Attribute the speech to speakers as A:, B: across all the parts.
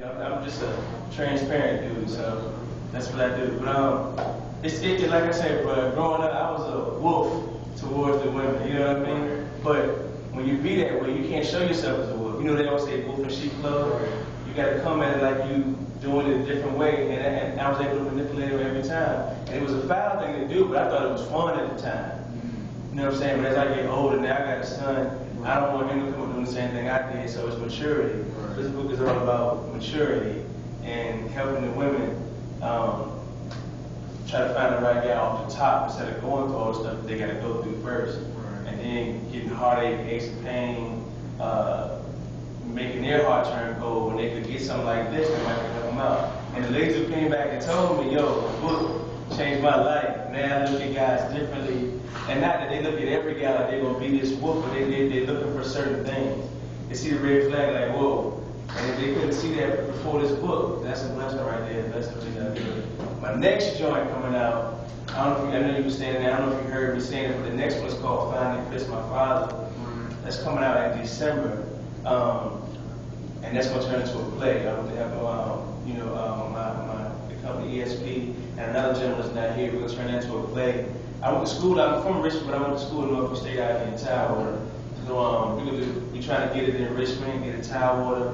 A: I'm just a transparent dude, so that's what I do. But like I said, but growing up, I was a wolf towards the women. You know what I mean? But when you be that way, you can't show yourself as a wolf. You know they always say wolf in sheep clothing. You got to come at it like you doing it a different way, and I was able to manipulate it every time. And it was a foul thing to do, but I thought it was fun at the time. You know what I'm saying? But as I get older, now I got a son. I don't want him to come up doing the same thing I did, so it's maturity. This book is all about maturity and helping the women try to find the right guy off the top instead of going through all the stuff that they got to go through first. And then getting heartache, aches, and pain, making their heart turn cold when they could get something like this that might help them out. And the ladies who came back and told me, yo, the book changed my life. Now I look at guys differently. And not that they look at every guy like they're going to be this wolf, but they're looking for certain things. They see the red flag like, whoa. And if they couldn't see that before this book, that's a blessing right there. That's what they got to do. My next joint coming out, I know you were standing there, I don't know if you heard me saying it, but the next one is called Finding Chris, My Father. That's coming out in December. And that's going to turn into a play. I want to have, the company ESP and another gentleman that's not here. We're going to turn that into a play. I went to school, I'm from Richmond, but I went to school in Norfolk State out here in Tidewater. So we're trying to get it in Richmond, get it in Tidewater.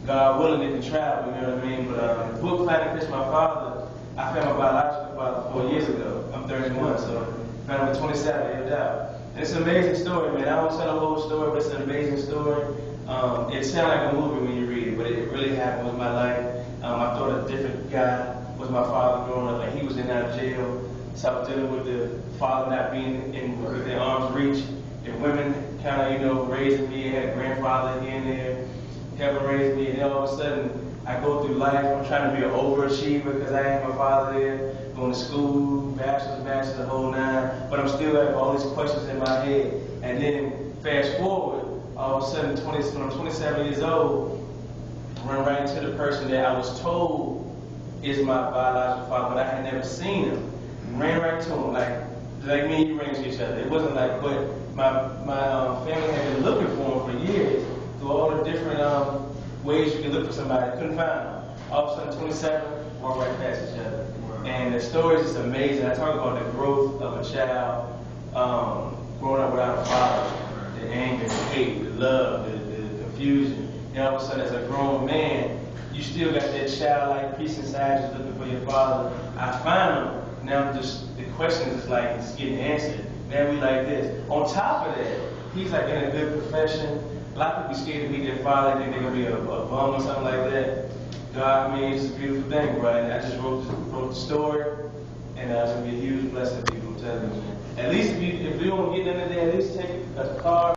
A: God willing, they can travel, you know what I mean? But the book, Finding Chris, My Father, I found my biological father 4 years ago. I'm 31, so I found him at 27, lived out. And it's an amazing story, man. I won't tell the whole story, but it's an amazing story. It sounds like a movie when you read it, but it really happened with my life. I thought a different guy was my father growing up, and he was in and out of jail. So I was dealing with the father not being within arm's reach. The women kind of, raising me. I had a grandfather here and there, helping raise me. And then all of a sudden, I go through life. I'm trying to be an overachiever because I had my father there, going to school, bachelor's, the whole nine. But I'm still having all these questions in my head. And then fast forward, all of a sudden, when I'm 27 years old, I run right into the person that I was told is my biological father, but I had never seen him. Ran right to him, like me and you ran to each other. It wasn't like, but my family had been looking for him for years through all the different ways you can look for somebody. Couldn't find him. All of a sudden, 27, walk right past each other. And the story is just amazing. I talk about the growth of a child growing up without a father, the anger, the hate, the love, the confusion. And all of a sudden, as a grown man, you still got that childlike piece inside you looking for your father. I find him. Now the question is it's getting answered. Now we like this. On top of that, he's in a good profession. A lot of people scared to meet their father, think they're gonna be a bum or something like that. God, it's a beautiful thing, bro. And I just wrote the story, and it's gonna be a huge blessing to people. I'm telling you, man. At least if you don't get none of that, at least take a car.